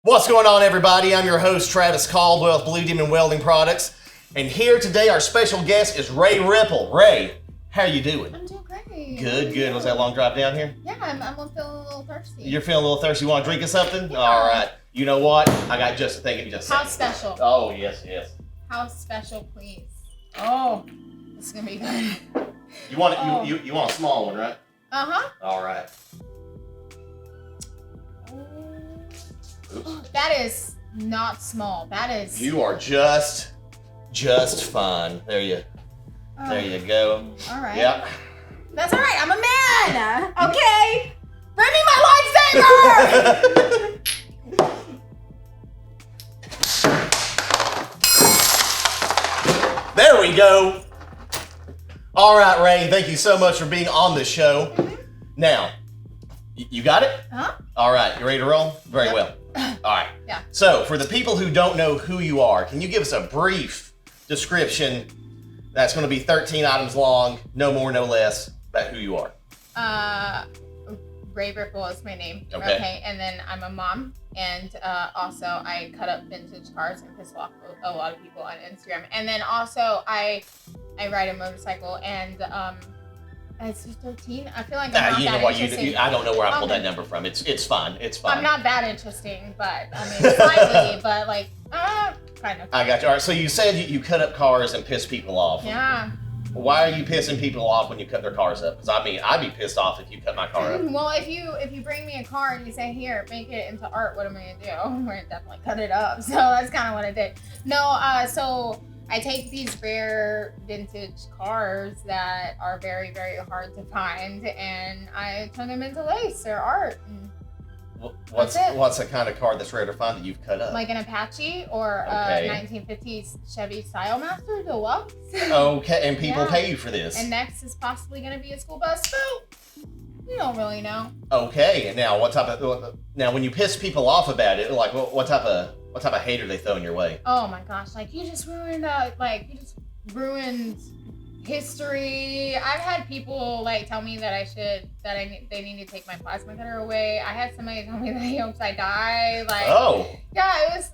What's going on, everybody? I'm your host, Travis Caldwell with Blue Demon Welding Products. And here today, our special guest is Rae Ripple. Rae, how are you doing? I'm doing great. Good. Was that a long drive down here? Yeah, I'm feeling a little thirsty. You're feeling a little thirsty? You want to drink us something? Yeah. All right. You know what? I got just a thing if you just House special. Oh, yes. House special, please. Oh, this is gonna be good. You want it? You want a small one, right? Uh-huh. All right. Oops. That is not small. That is. You are just fine. There you go. All right. Yep. That's all right. I'm a man. Okay. Bring me my lightsaber. There we go. All right, Rae, thank you so much for being on the show. Mm-hmm. Now, you got it? Huh? All right, you ready to roll? Very Yep. well. All right. Yeah. So, for the people who don't know who you are, can you give us a brief description that's going to be 13 items long, no more, no less, about who you are? Rae Ripple is my name. Okay. And then I'm a mom, and also I cut up vintage cars and piss off a lot of people on Instagram. And then also I ride a motorcycle, and it's just 13. I feel like I'm not You know that what? interesting. I don't know where I pulled that number from. It's fine. I'm not that interesting, but I mean slightly, but like kind of. I got you. All right. So you said you cut up cars and piss people off. Yeah. Why are you pissing people off when you cut their cars up? Because I mean, I'd be pissed off if you cut my car up. Well, if you bring me a car and you say, here, make it into art, what am I gonna do? I'm gonna definitely cut it up. So that's kind of what I did. No, so I take these rare vintage cars that are very, very hard to find, and I turn them into lace or art. And What's That's it. what's the kind of car that's rare to find that you've cut up? like an Apache or Okay. a 1950s Chevy Stylemaster Deluxe. Okay, and people Yeah. pay you for this. And next is possibly going to be a school bus. So we don't really know. Okay, and now when you piss people off about it, like what type of hate are they throwing your way? Oh my gosh! Like you just ruined history. I've had people like tell me that they need to take my plasma cutter away. I had somebody tell me that he hopes I die. Like, Oh, yeah, it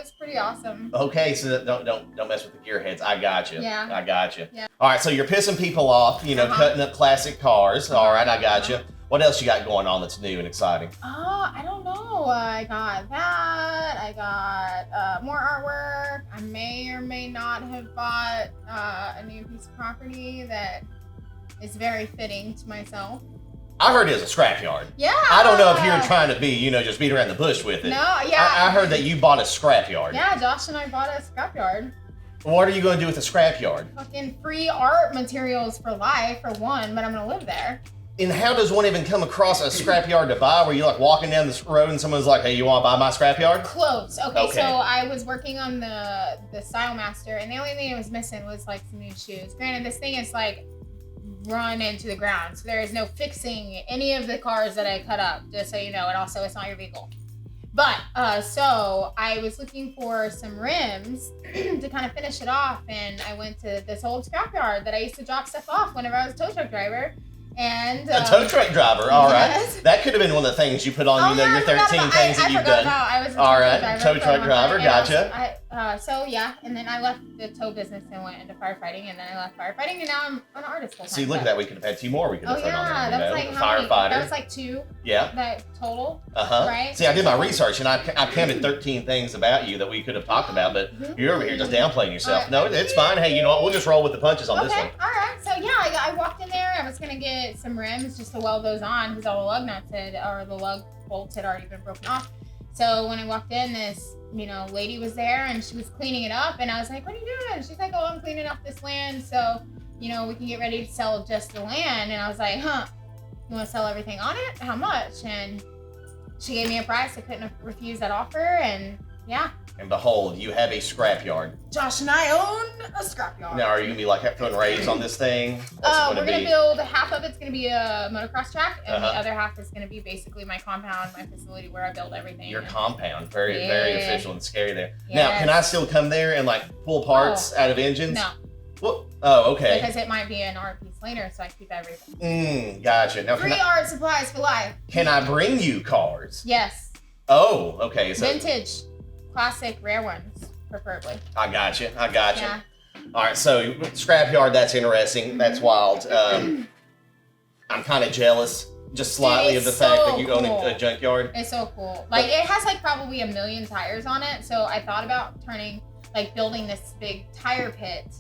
was pretty awesome. okay, so don't mess with the gearheads. I got you. Yeah. I got you. Yeah. All right, so you're pissing people off, cutting up classic cars. All right, I got you. What else you got going on that's new and exciting? I don't know. I got that. I got more artwork. I may or may not have bought a new piece of property that is very fitting to myself. I heard it was a scrapyard. Yeah. I don't know if you're trying to be, just beat around the bush with it. No, yeah. I heard that you bought a scrapyard. Yeah, Josh and I bought a scrapyard. What are you going to do with a scrapyard? Fucking free art materials for life, for one, but I'm gonna live there. And how does one even come across a scrapyard to buy where you're like walking down this road and someone's like, hey, you want to buy my scrapyard? Close. Okay, Okay. so I was working on the Stylemaster, and the only thing it was missing was like some new shoes. Granted, this thing is like run into the ground, so there is no fixing any of the cars that I cut up, just so you know, and also it's not your vehicle. But, so I was looking for some rims to kind of finish it off, and I went to this old scrapyard that I used to drop stuff off whenever I was a tow truck driver. And A tow truck driver, all right. yes. That could have been one of the things you put on, yeah, your I forgot 13 about- things that I you've forgot done. about- I was a All tow right, truck tow driver truck for a long driver, time, and gotcha. so yeah, and then I left the tow business and went into firefighting, and then I left firefighting, and now I'm an artist full time. See, look at that. We could have had two more we could have Oh thrown on yeah, there. that was like how many? Firefighter. That was like 2 Yeah. that total. Uh-huh. Right? See, I did my research, and I counted 13 things about you that we could have talked about, but you're over here just downplaying yourself. No, it's fine. Hey, you know what? We'll just roll with the punches on this one. Okay, all right. So yeah, I walked in there. I was gonna get some rims just to weld those on because all the lug nuts or the lug bolts had already been broken off. So when I walked in, this lady was there and she was cleaning it up, and I was like, "What are you doing?" She's like, "Oh, I'm cleaning up this land, so we can get ready to sell just the land." And I was like, "Huh? You want to sell everything on it? How much?" And she gave me a price. I couldn't refuse that offer, and yeah. And behold, you have a scrapyard. Josh and I own a scrapyard. Now, are you going to be like throwing rays on this thing? What's it We're gonna be? build half of it's gonna be a motocross track, and Uh-huh. the other half is gonna be basically my compound, my facility where I build everything. Your compound. Very, very Yeah. official and scary there. Now, Yes. can I still come there and pull parts out of engines? No, Well, oh, okay. because it might be an art piece later, so I keep everything. Gotcha. Now, Free art supplies for life. can I bring you cars? Yes. Oh, okay. So Vintage, classic, rare ones, preferably. I got you. Yeah. All right, so scrapyard, that's interesting. That's wild. I'm kind of jealous, just slightly, of the fact that you own a junkyard. It's so cool. Like, it has like probably 1 million tires on it. So I thought about building this big tire pit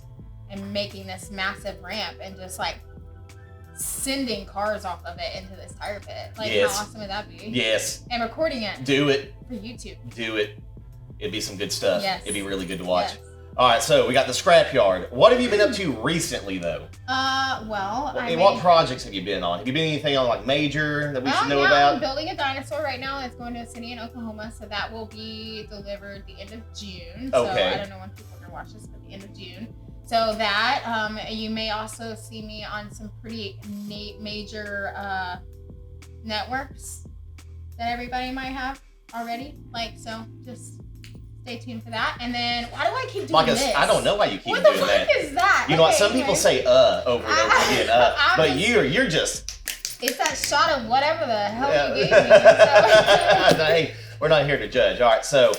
and making this massive ramp and just like sending cars off of it into this tire pit. Like, Yes. how awesome would that be? Yes. And recording it. Do it. For YouTube. Do it. It'd be some good stuff. Yes. It'd be really good to watch. Yes. All right, so we got the scrapyard. What have you been up to recently, though? What projects have you been on? Have you been anything on like major that we should know about? I'm building a dinosaur right now. It's going to a city in Oklahoma, so that will be delivered the end of June. So Okay. I don't know when people are gonna watch this, but the end of June. So that you may also see me on some pretty major networks that everybody might have already. Like, so just stay tuned for that. And then why do I keep doing this? I don't know why you keep what doing the fuck that. is that? You know what? Okay, Some people anyway. say over and over again but you're just. It's that shot of whatever the hell you gave me. So. Hey, we're not here to judge. All right, so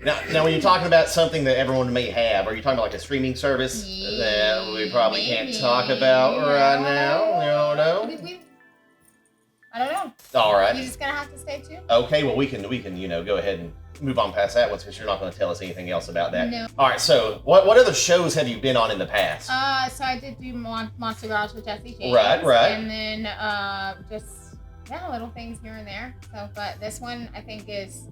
now when you're talking about something that everyone may have, are you talking about like a streaming service that we probably can't talk about right now? You don't know. I don't know. All right. You're just gonna have to stay tuned. Okay, well we can go ahead and move on past that one since you're not going to tell us anything else about that. No. All right, so what other shows have you been on in the past? So I did do Monster Garage with Jesse James. Right. And then just little things here and there. So, but this one I think is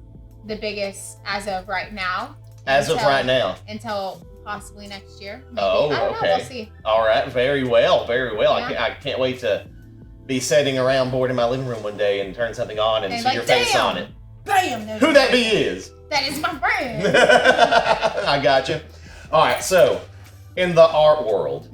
the biggest as of right now. Until possibly next year. Maybe. Oh, I don't know. okay. We'll see. All right, very well. Yeah. I can't wait to be sitting around bored in my living room one day and turn something on and see like, your face damn! on it. Bam! Who that be is? That is my friend. I got you. All right, so in the art world,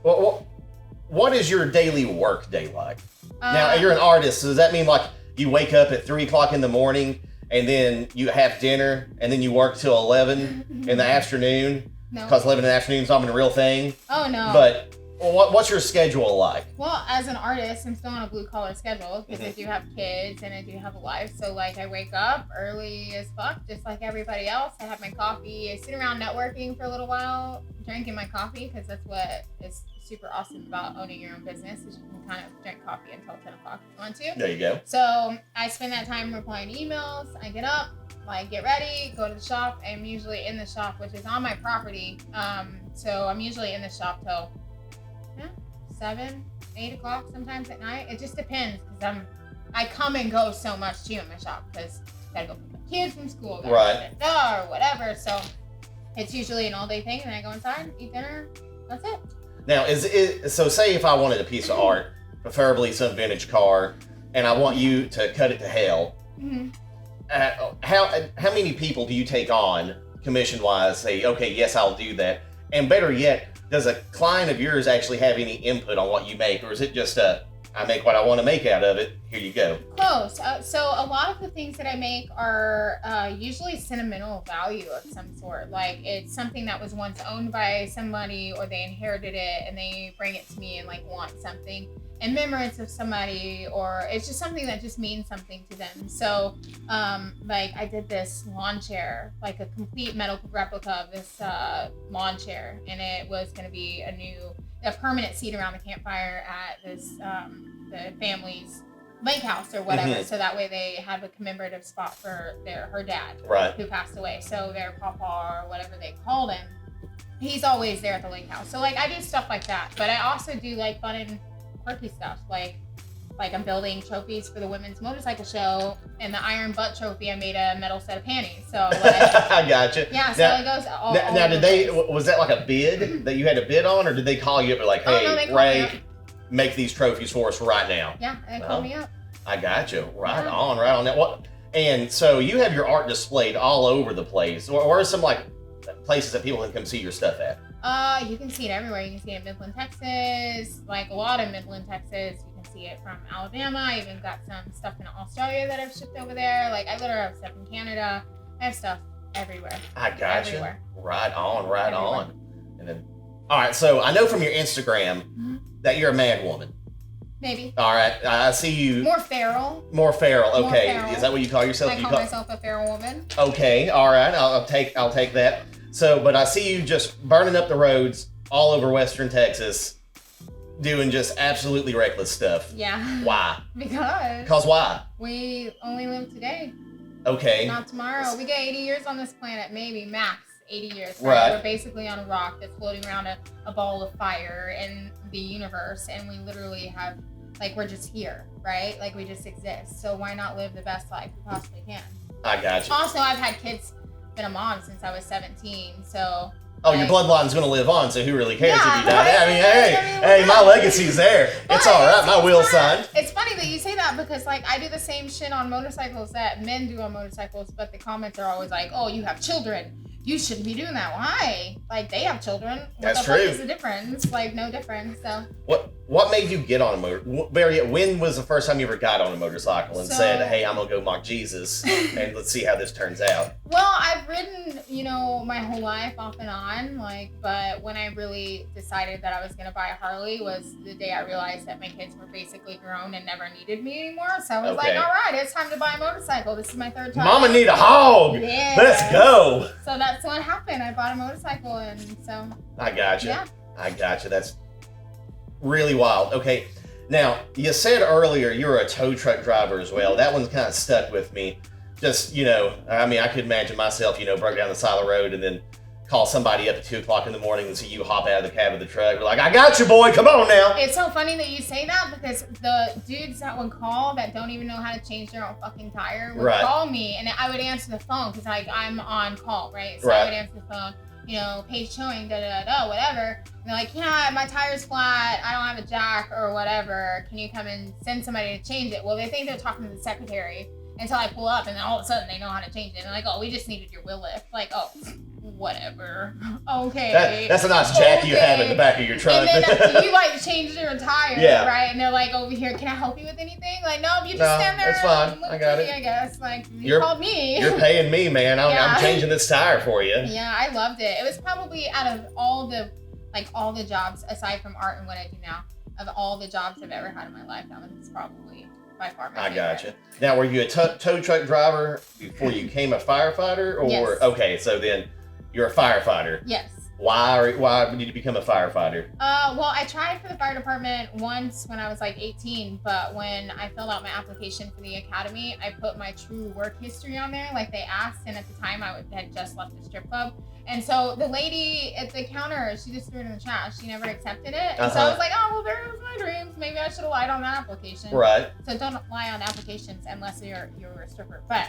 what is your daily work day like? Now, you're an artist, so does that mean like you wake up at 3 o'clock in the morning and then you have dinner and then you work till 11 in the afternoon? No. Because 11 in the afternoon is not even a real thing. Oh, no. But what's your schedule like? Well, as an artist, I'm still on a blue-collar schedule because I do have kids and I do have a life. So, like, I wake up early as fuck, just like everybody else. I have my coffee. I sit around networking for a little while, drinking my coffee because that's what is super awesome about owning your own business is you can kind of drink coffee until 10 o'clock if you want to. There you go. So, I spend that time replying to emails. I get up, like, get ready, go to the shop. I'm usually in the shop, which is on my property. So, I'm usually in the shop till 7, 8 o'clock sometimes at night. It just depends because I come and go so much too in my shop because I gotta go pick up kids from school, right, or whatever. So it's usually an all-day thing, and I go inside, eat dinner. That's it. Now, so say if I wanted a piece of art, preferably some vintage car, and I want you to cut it to hell. How many people do you take on commission-wise? Say, okay, yes, I'll do that. And better yet, does a client of yours actually have any input on what you make, or is it just I make what I want to make out of it, here you go? Close. So a lot of the things that I make are usually sentimental value of some sort. Like it's something that was once owned by somebody or they inherited it and they bring it to me and like want something in remembrance of somebody, or it's just something that just means something to them. So like I did this lawn chair, like a complete metal replica of this lawn chair, and it was going to be a permanent seat around the campfire at this the family's lake house or whatever. So that way they have a commemorative spot for her dad, right, who passed away. So their papa or whatever they called him, he's always there at the lake house. So like I do stuff like that, but I also do like fun and quirky stuff. Like I'm building trophies for the women's motorcycle show, and the iron butt trophy I made a metal set of panties. So like, I gotcha. Yeah, so it goes all now over was that like a bid that you had to bid on, or did they call you up and like, hey, no, they called me up. Ray, make these trophies for us right now? Yeah, they called me up. I got you. Right on. That what? And so you have your art displayed all over the place. Where are some like places that people can come see your stuff at? You can see it everywhere. You can see it in Midland, Texas, like a lot of Midland, Texas. You can see it from Alabama. I even got some stuff in Australia that I've shipped over there. Like I literally have stuff in Canada. I have stuff everywhere. I got everywhere. You. Right on. And then, all right. So I know from your Instagram that you're a mad woman. Maybe. All right, I see you. More feral. More feral. Okay, More feral. Is that what you call yourself? I call myself a feral woman. Okay, all right, I'll take that. So, but I see you just burning up the roads all over Western Texas, doing just absolutely reckless stuff. Yeah. Why? Because why? We only live today. Okay. Not tomorrow. We get 80 years on this planet, maybe max 80 years. Right. We're basically on a rock that's floating around a ball of fire in the universe, and we literally have, like, we're just here, right? Like, we just exist. So why not live the best life we possibly can? I got you. Also, I've had kids, been a mom since I was 17, so. Oh, your bloodline's going to live on, so who really cares if you die? Right? I mean, hey, my legacy's there. It's all right. My will's signed. It's funny that you say that because, like, I do the same shit on motorcycles that men do on motorcycles, but the comments are always like, "Oh, you have children. You shouldn't be doing that. Why? Like, they have children. That's what the true. fuck is the difference? Like, no difference." So. What made you get on a motor? Barry, when was the first time you ever got on a motorcycle and said, "Hey, I'm gonna go mock Jesus, and let's see how this turns out"? Well, I've ridden, my whole life off and on, but when I really decided that I was gonna buy a Harley was the day I realized that my kids were basically grown and never needed me anymore. So I was like, all right, it's time to buy a motorcycle. This is my third time. Mama need a hog. Yeah. Let's go. So that's what happened. I bought a motorcycle, and so. I got you. Yeah. I got you. That's really wild. Okay. Now, you said earlier you were a tow truck driver as well. That one's kind of stuck with me. Just, I mean, I could imagine myself, broke down the side of the road and then call somebody up at 2 o'clock in the morning and see you hop out of the cab of the truck. We're like, I got you, boy. Come on now. It's so funny that you say that because the dudes that would call that don't even know how to change their own fucking tire would call me, and I would answer the phone because, I'm on call, right? So I would answer the phone. Page showing, whatever. And they're like, yeah, my tire's flat. I don't have a jack or whatever. Can you come and send somebody to change it? Well, they think they're talking to the secretary until I pull up, and then all of a sudden they know how to change it. And they're like, oh, we just needed your wheel lift. Like, oh, whatever. Okay. That's a nice jack you have in the back of your truck. And then you changed your tire, right? And they're like, over here, can I help you with anything? Like, no, you just stand there. It's fine. And look I got at me, it. I guess. Like, you called me. You're paying me, man. I'm changing this tire for you. Yeah, I loved it. It was probably out of all the jobs, aside from art and what I do now, of all the jobs I've ever had in my life, that one's probably by far my favorite. I gotcha. Now, were you a tow truck driver before you became a firefighter? Or yes. Okay, so then you're a firefighter. Yes. Why did you become a firefighter? Well, I tried for the fire department once when I was 18, but when I filled out my application for the academy, I put my true work history on there like they asked, and at the time I had just left the strip club. And so the lady at the counter, she just threw it in the trash. She never accepted it. And so I was like, oh, well, there goes my dreams. Maybe I should have lied on that application. Right. So don't lie on applications unless you're a stripper. But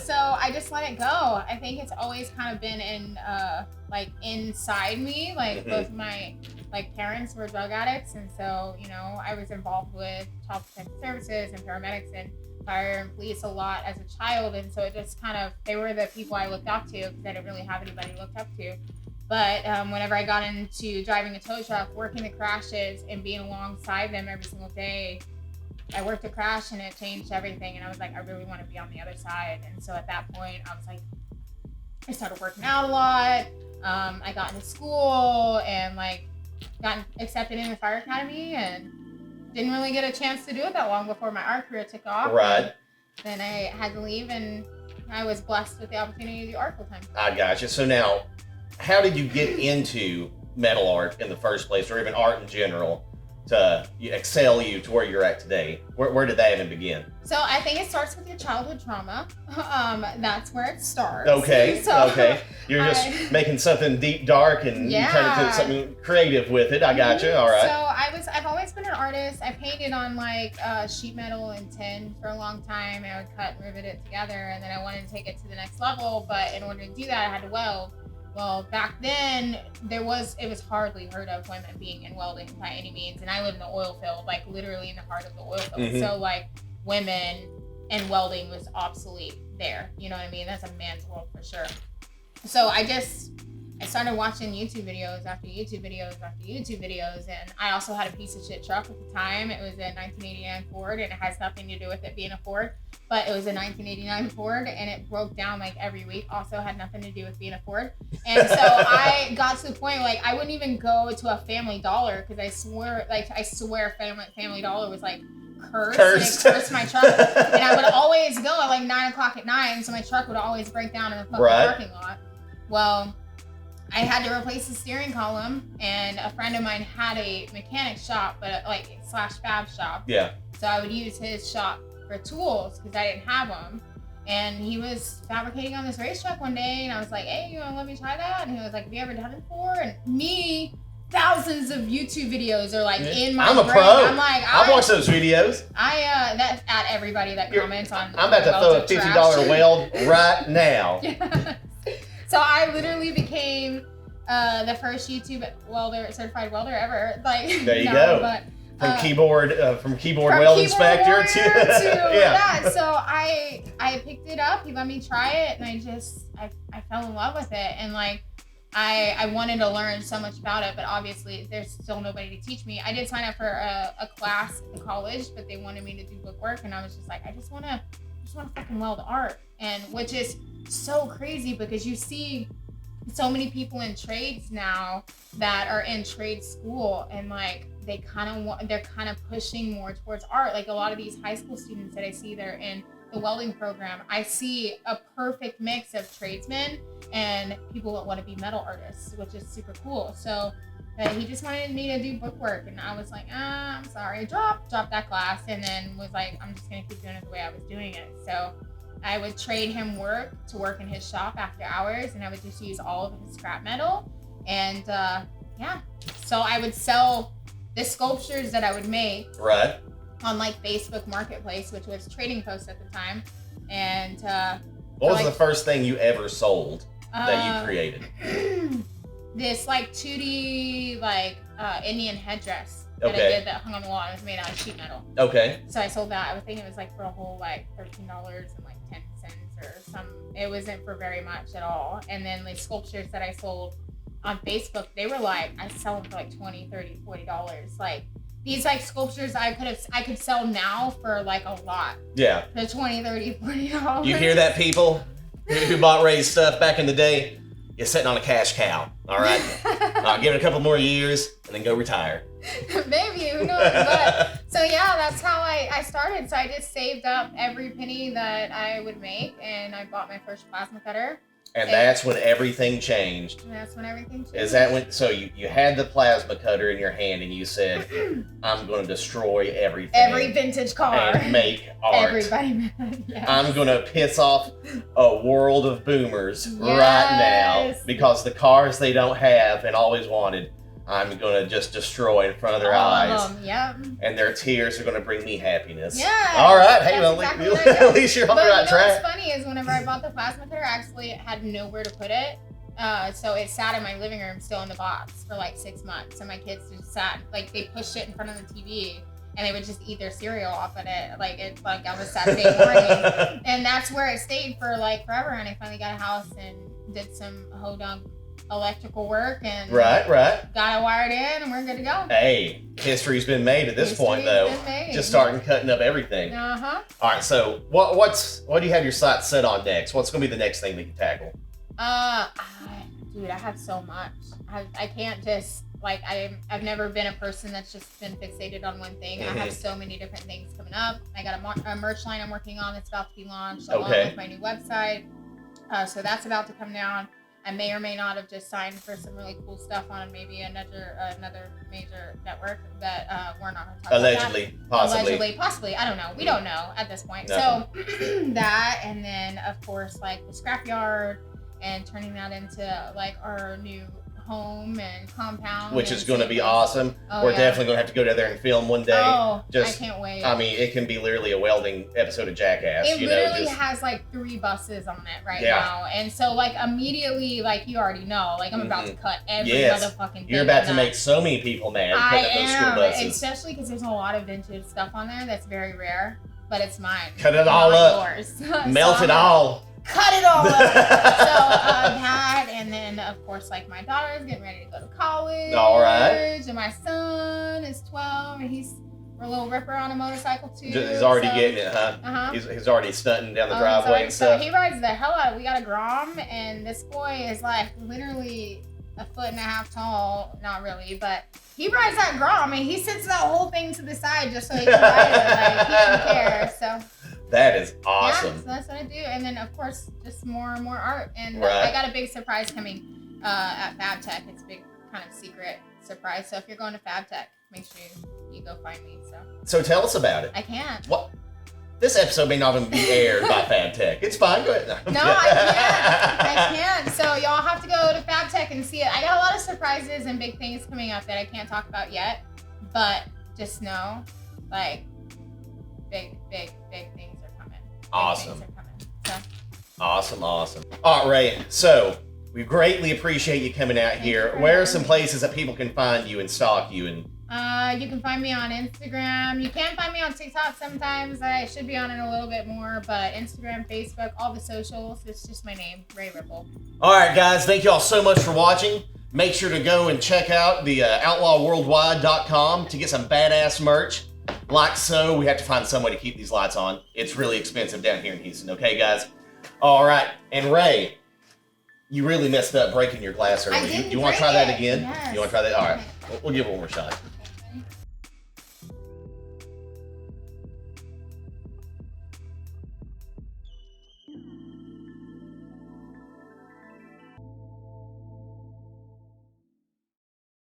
so I just let it go. I think it's always kind of been inside me. Like both of my parents were drug addicts, and so I was involved with child protective services and paramedics and fire and police a lot as a child, and so it just they were the people I looked up to because I didn't really have anybody to look up to. But whenever I got into driving a tow truck, working the crashes and being alongside them every single day, I worked a crash and it changed everything, and I was like, I really want to be on the other side. And so at that point I was like, I started working out a lot. I got into school and got accepted in the fire academy, and didn't really get a chance to do it that long before my art career took off. Right. Then I had to leave, and I was blessed with the opportunity to do art full time. I gotcha. So now, how did you get into metal art in the first place, or even art in general, to excel you to where you're at today? Where did that even begin? So I think it starts with your childhood trauma. That's where it starts. Okay. Okay. You're just making something deep, dark, and you turn it into something creative with it. I gotcha. All right. So I've always been an artist. I painted on sheet metal and tin for a long time. I would cut and rivet it together, and then I wanted to take it to the next level. But in order to do that, I had to weld. Well, back then it was hardly heard of women being in welding by any means, and I lived in the oil field, literally in the heart of the oil field. Mm-hmm. So women and welding was obsolete there. You know what I mean? That's a man's world for sure. So I I started watching YouTube videos after YouTube videos after YouTube videos, and I also had a piece of shit truck at the time. It was a 1989 Ford, and it has nothing to do with it being a Ford, but it was a 1989 Ford, and it broke down like every week. Also had nothing to do with being a Ford, and so I got to the point like I wouldn't even go to a Family Dollar because I swear Family Dollar was like cursed. And it cursed my truck, and I would always go at like 9 o'clock at night, and so my truck would always break down in the fucking parking lot. Well, I had to replace the steering column, and a friend of mine had a mechanic shop, but like / fab shop. Yeah. So I would use his shop for tools because I didn't have them. And he was fabricating on this race truck one day, and I was like, "Hey, you wanna let me try that?" And he was like, "Have you ever done it before?" And me, thousands of YouTube videos are like in my I'm a brain. pro. I'm like, I've watched those videos. That's at everybody that comments on. I'm about to throw a $50 weld right now. Yes. So I literally became the first YouTube certified welder ever. Like there you go. But, from keyboard weld inspector to yeah. So I picked it up. He let me try it, and I fell in love with it. And like I wanted to learn so much about it, but obviously there's still nobody to teach me. I did sign up for a class in college, but they wanted me to do bookwork, and I was just like, I just want to fucking weld art, and which is so crazy because you see so many people in trades now that are in trade school, and like they're kind of pushing more towards art. Like a lot of these high school students that I see that are in the welding program, I see a perfect mix of tradesmen and people that want to be metal artists, which is super cool. So he just wanted me to do bookwork, and I was like, I'm sorry, dropped that class, and then was like, I'm just gonna keep doing it the way I was doing it. So I would trade him work to work in his shop after hours, and I would just use all of his scrap metal. And so I would sell the sculptures that I would make on like Facebook Marketplace, which was Trading Post at the time. And what was the first thing you ever sold that you created? This like 2D like Indian headdress that I did that hung on the wall. It was made out of sheet metal. Okay. So I sold that. I would think it was like for a whole like $13 and like 10 cents or some. It wasn't for very much at all. And then the sculptures that I sold on Facebook, they were like, I sell them for like $20, $30, $40. Like these like sculptures I could sell now for like a lot. Yeah. For $20, $30, $40. You hear that, people who bought Rae's stuff back in the day? You're sitting on a cash cow, all right? Give it a couple more years and then go retire. Maybe, who knows? But so yeah, that's how I started. So I just saved up every penny that I would make, and I bought my first plasma cutter. And that's when everything changed. That's when everything changed. Is that when? So you had the plasma cutter in your hand, and you said, "I'm going to destroy everything, every vintage car, and make art. Everybody, yes. I'm going to piss off a world of boomers right now because the cars they don't have and always wanted, I'm going to just destroy in front of their eyes. Yep. And their tears are going to bring me happiness. Yeah. All right. Hey, well, at least you're on the right track. What's funny is whenever I bought the plasma cutter, I actually had nowhere to put it. So it sat in my living room still in the box for like 6 months. And my kids just sat, like they pushed it in front of the TV and they would just eat their cereal off of it. Like it's like on a Saturday morning. And that's where it stayed for like forever. And I finally got a house and did some ho-dunk electrical work and got it wired in, and we're good to go. Hey, history's been made at this point though. Just starting cutting up everything. All right, so what do you have your sights set on next? What's gonna be the next thing that you tackle? Dude, I have so much. I can't just like I've never been a person that's just been fixated on one thing. I have so many different things coming up. I got a merch line I'm working on that's about to be launched along with my new website. So that's about to come down. I may or may not have just signed for some really cool stuff on maybe another major network that we're not going to talk about. Allegedly, possibly. I don't know. We don't know at this point. So that, and then of course like the scrapyard and turning that into like our new home and compound, which is going to be awesome. We're definitely going to have to go down there and film one day. I can't wait. I mean, it can be literally a welding episode of Jackass. It literally has like 3 buses on it right now, and so like immediately, like you already know, like I'm about to cut every motherfucking thing. You're about to make so many people mad. I am, especially because there's a lot of vintage stuff on there that's very rare, but it's mine. Cut it all up. Yours. Melt it all. cut it all up. That, and then of course, like my daughter's getting ready to go to college. All right. And my son is 12, and he's a little ripper on a motorcycle too. He's already getting it, huh? Uh-huh. He's already stunting down the driveway and stuff. So he rides the hell out of it. We got a Grom, and this boy is like literally 1.5 feet tall. Not really, but he rides that Grom, and he sits that whole thing to the side just so he can ride it. Like, he doesn't care. So that is awesome. Yeah, so that's what I do. And then, of course, just more and more art. And right. I got a big surprise coming at FabTech. It's a big kind of secret surprise. So if you're going to FabTech, make sure you go find me. So tell us about it. I can't. What? This episode may not even be aired by FabTech. It's fine. Go ahead. No, I can't. So y'all have to go to FabTech and see it. I got a lot of surprises and big things coming up that I can't talk about yet. But just know, like, big things are coming. Awesome. So. Awesome. All right, Rae. So we greatly appreciate you coming out here. Where are some places that people can find you and stalk you? And you can find me on Instagram. You can find me on TikTok sometimes. I should be on it a little bit more, but Instagram, Facebook, all the socials. It's just my name, Rae Ripple. All right, guys. Thank you all so much for watching. Make sure to go and check out the outlawworldwide.com to get some badass merch. Like so, we have to find some way to keep these lights on. It's really expensive down here in Houston. Okay, guys? All right. And Rae, you really messed up breaking your glass earlier. You want to try that again? Yes. You want to try that? All right. We'll give it one more shot.